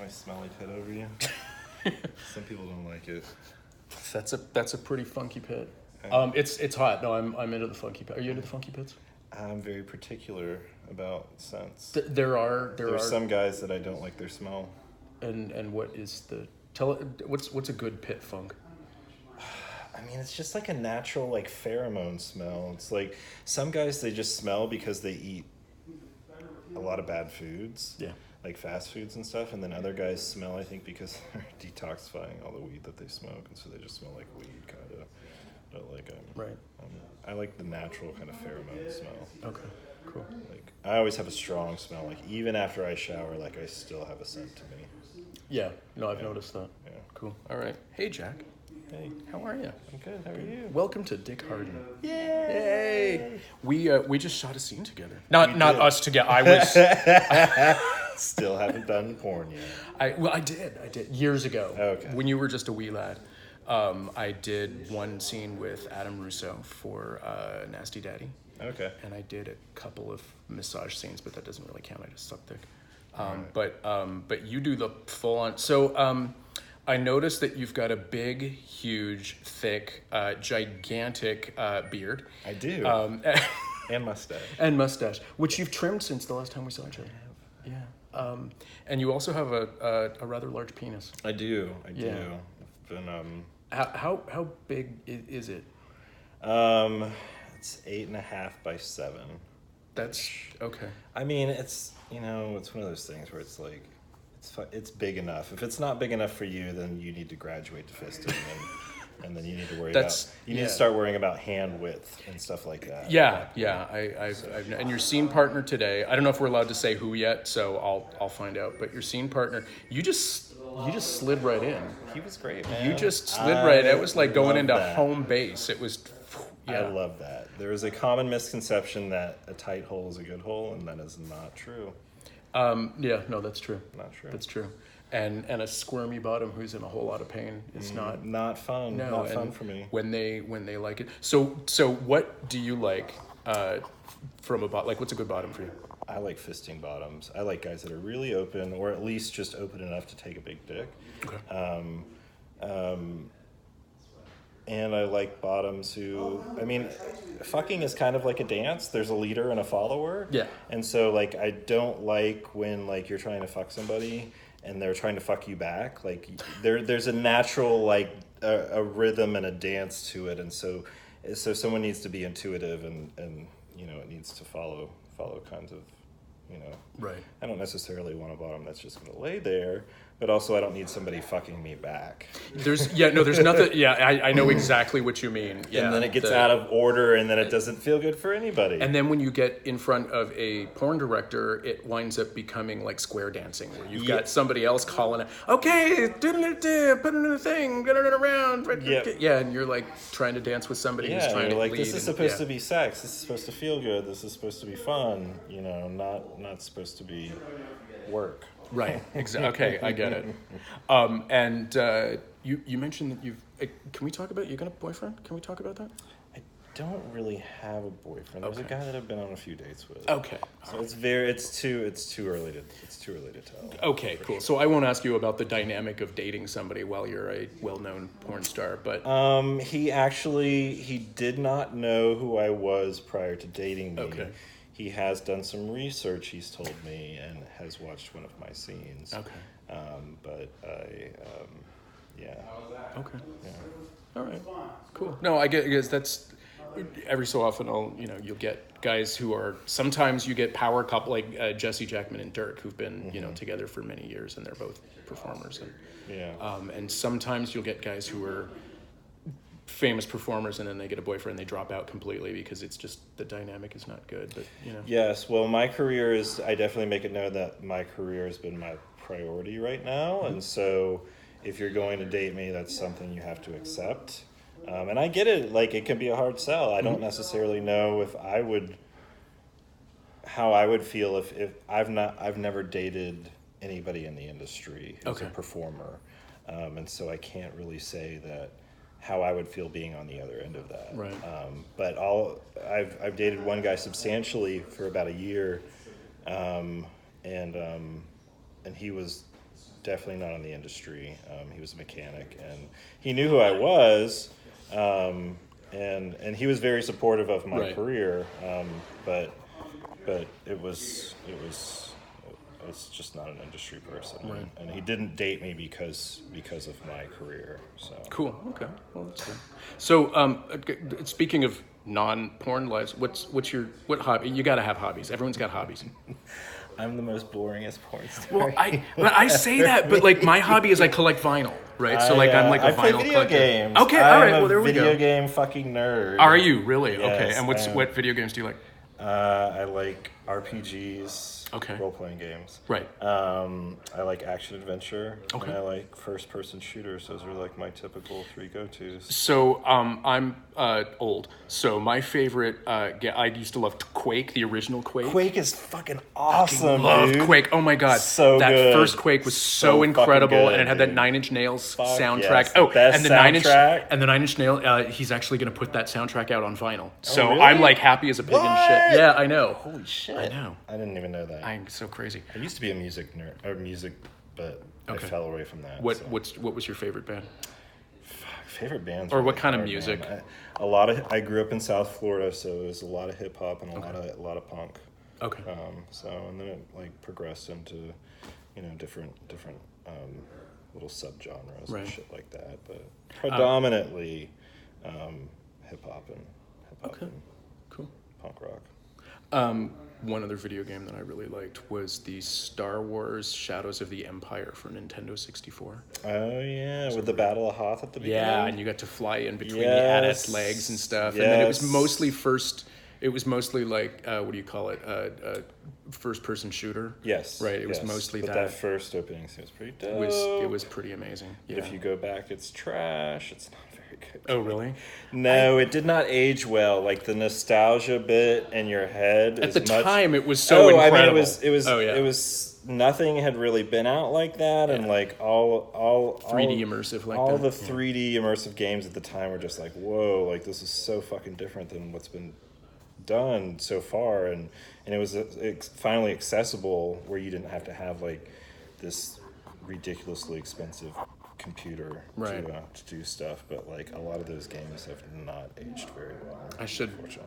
my smelly pit over you? Some people don't like it. That's a pretty funky pit. Okay. It's hot. No, I'm into the funky pit. Are you into the funky pits? I'm very particular about scents. There's Some guys that I don't like their smell. And what is what's a good pit funk? I mean, it's just like a natural like pheromone smell. It's like some guys, they just smell because they eat a lot of bad foods. Yeah. Like fast foods and stuff, and then other guys smell, I think, because they're detoxifying all the weed that they smoke, and so they just smell like weed, kind of. But like, right. I like the natural kind of pheromone smell. Okay, cool. Like, I always have a strong smell. Like, even after I shower, like, I still have a scent to me. Yeah, no, I've noticed that. Yeah. Cool. All right. Hey, Jack. Hey, How are you? I'm good. How are you? Welcome to Dick Harden. Yay! We just shot a scene together. Not did. us together. I was. Still haven't done porn yet. I did years ago. Okay. When you were just a wee lad. I did one scene with Adam Russo for Nasty Daddy. Okay. And I did a couple of massage scenes, but that doesn't really count. I just suck dick. Right. But you do the full on. So I noticed that you've got a big, huge, thick, gigantic beard. I do. And mustache. And mustache, which you've trimmed since the last time we saw each other. Yeah. And you also have a rather large penis. I do. Yeah. I've been How big is it? It's 8.5 by 7. That's okay. I mean, it's it's one of those things where it's like, it's big enough. If it's not big enough for you, then you need to graduate to fisting, and then you need to worry about to start worrying about hand width and stuff like that. Yeah. I've and your scene partner today. I don't know if we're allowed to say who yet, so I'll find out. But your scene partner, you just slid right in. He was great, man. You just slid right. It was like going into home base. It was. Yeah. I love that. There is a common misconception that a tight hole is a good hole, and that is not true. Yeah, no, that's true. Not true. That's true. And a squirmy bottom who's in a whole lot of pain is not fun. No, not fun for me. When they like it. So what do you like from a bottom? Like, what's a good bottom for you? I like fisting bottoms. I like guys that are really open, or at least just open enough to take a big dick. Okay. And I like bottoms who, I mean, fucking is kind of like a dance. There's a leader and a follower. Yeah. And so, like, I don't like when, like, you're trying to fuck somebody and they're trying to fuck you back. Like, there's a natural, like, a rhythm and a dance to it. And so someone needs to be intuitive and it needs to follow kinds of, Right. I don't necessarily want a bottom that's just going to lay there, but also I don't need somebody fucking me back. There's nothing. Yeah, I know exactly what you mean. Yeah, and then it gets out of order, and then it doesn't feel good for anybody. And then when you get in front of a porn director, it winds up becoming like square dancing, where you've got somebody else calling it, okay, put it in the thing, get it around. Yeah, and you're like trying to dance with somebody who's trying to like, lead. This is supposed to be sex. This is supposed to feel good. This is supposed to be fun. Not supposed to be work. Right. Exactly. Okay, I get it. And you mentioned that you've. Can we talk about you got a boyfriend? Can we talk about that? I don't really have a boyfriend. There's a guy that I've been on a few dates with. Okay. So it's too early to tell. Okay, cool. Sure. So I won't ask you about the dynamic of dating somebody while you're a well-known porn star, but he did not know who I was prior to dating me. Okay. He has done some research, he's told me, and has watched one of my scenes. Okay. Yeah. Okay. Yeah. All right. Cool. No, I guess that's every so often you'll get guys who are, sometimes you get power couple like Jesse Jackman and Dirk, who've been together for many years, and they're both performers. And, and sometimes you'll get guys who are famous performers, and then they get a boyfriend, they drop out completely because it's just the dynamic is not good. But Yes, well, my career is. I definitely make it known that my career has been my priority right now, and so if you're going to date me, that's something you have to accept. And I get it. Like, it can be a hard sell. I don't necessarily know how I would feel if I've never dated anybody in the industry who's a performer, and so I can't really say that. How I would feel being on the other end of that. Right. But I've dated one guy substantially for about a year, and he was definitely not in the industry. He was a mechanic, and he knew who I was, and he was very supportive of my career. But it's just not an industry person, and he didn't date me because of my career. So cool. Okay, well that's good. So speaking of non-porn lives, what hobby? You got to have hobbies. Everyone's got hobbies. I'm the most boringest porn star. Well, I say that, but like my hobby is I collect vinyl, right? So like I'm like a I vinyl play video collector. games. Okay, all right. Well, there we go. Video game fucking nerd. Are you really? Yes, okay. And what video games do you like? I like RPGs. Okay. Role-playing games. Right. I like action adventure. Okay. And I like first-person shooters. Those are like my typical 3 go-tos. So I'm old. So my favorite, I used to love Quake, the original Quake. Quake is fucking awesome, Love dude. Quake. Oh my god, So that good. first Quake was so incredible, good, and it had dude. that Nine Inch Nails soundtrack. Yes, oh, best and the soundtrack. Nine Inch Nails. He's actually going to put that soundtrack out on vinyl. So really? I'm like happy as a pig in shit. Yeah, I know. Holy shit! I know. I didn't even know that. I'm so crazy. I used to be a music nerd, but I fell away from that. What was your favorite band? Favorite bands? Or what really kind of hard, music? Man. I grew up in South Florida, so it was a lot of hip hop and a lot of punk. Okay. And then it like progressed into, different little subgenres and shit like that. But predominantly, hip hop and Cool. punk rock. One other video game that I really liked was the Star Wars Shadows of the Empire for Nintendo 64. Oh yeah, with the Battle of Hoth at the beginning. Yeah, and you got to fly in between the AT-AT's legs and stuff. And then it was mostly like, what do you call it? First-person shooter. Yes. Right, it was mostly but that. that first opening scene was pretty dope. It was pretty amazing. Yeah. But if you go back, it's trash. It's not very good. Oh, really? No, it did not age well. Like the nostalgia bit in your head. At the time, it was so incredible. I mean, it was nothing had really been out like that, and like all 3D immersive like all that. the 3D immersive games at the time were just like, whoa, like this is so fucking different than what's been done so far, and it was finally accessible where you didn't have to have like this ridiculously expensive computer to do stuff. But like a lot of those games have not aged very well.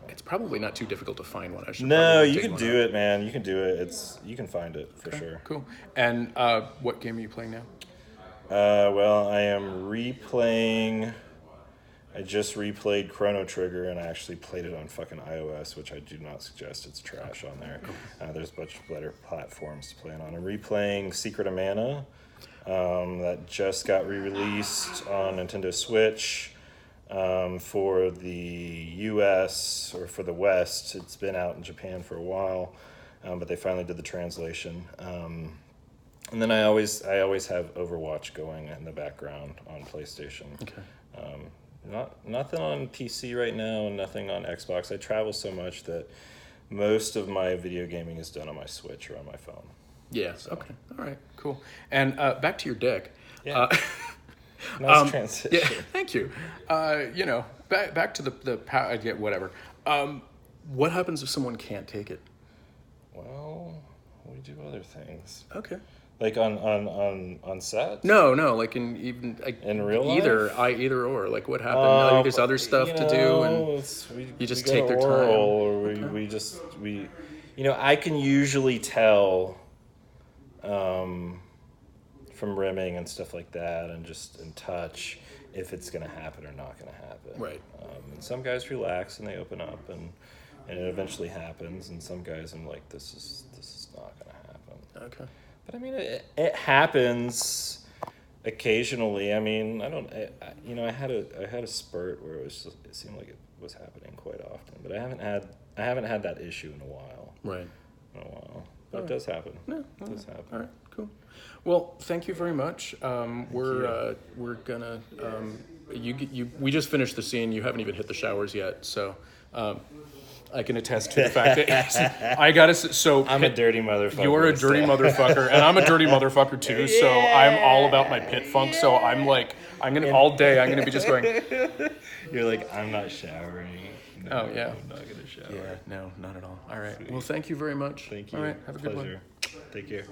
It's probably not too difficult to find one. You can do it, man. You can do it. You can find it for sure. Cool. And what game are you playing now? Well, I am replaying. I just replayed Chrono Trigger, and I actually played it on fucking iOS, which I do not suggest. It's trash on there. There's a bunch of better platforms to play it on. I'm replaying Secret of Mana, that just got re-released on Nintendo Switch. For the US, or for the West, it's been out in Japan for a while, but they finally did the translation. And then I always have Overwatch going in the background on PlayStation. Okay. Nothing on PC right now, and nothing on Xbox. I travel so much that most of my video gaming is done on my Switch or on my phone. Yeah. So. Okay. All right. Cool. And back to your dick. Yeah. Nice transition. Yeah. Thank you. Back to the I get whatever. What happens if someone can't take it? Well, we do other things. Okay. Like on set? No, like in real life? Either or. Like what happened? There's other stuff to do, and you just take their time. Or I can usually tell from rimming and stuff like that, and just in touch, if it's gonna happen or not gonna happen. Right. And some guys relax and they open up, and it eventually happens. And some guys, I'm like, this is not gonna happen. Okay. But I mean, it happens occasionally. I mean, I had a spurt where it seemed like it was happening quite often, but I haven't had that issue in a while. Right. But it does happen. No, it does happen. All right, cool. Well, thank you very much. We're gonna we just finished the scene. You haven't even hit the showers yet, so. I can attest to the fact that I gotta. So I'm a dirty motherfucker. You're a dirty motherfucker, and I'm a dirty motherfucker too. Yeah. So I'm all about my pit funk. So I'm gonna all day. I'm gonna be just going. You're like, I'm not showering. No, oh yeah. I'm not gonna shower. Yeah, no, not at all. All right. Sweet. Well, thank you very much. Thank you. All right. Have a good one. Take care.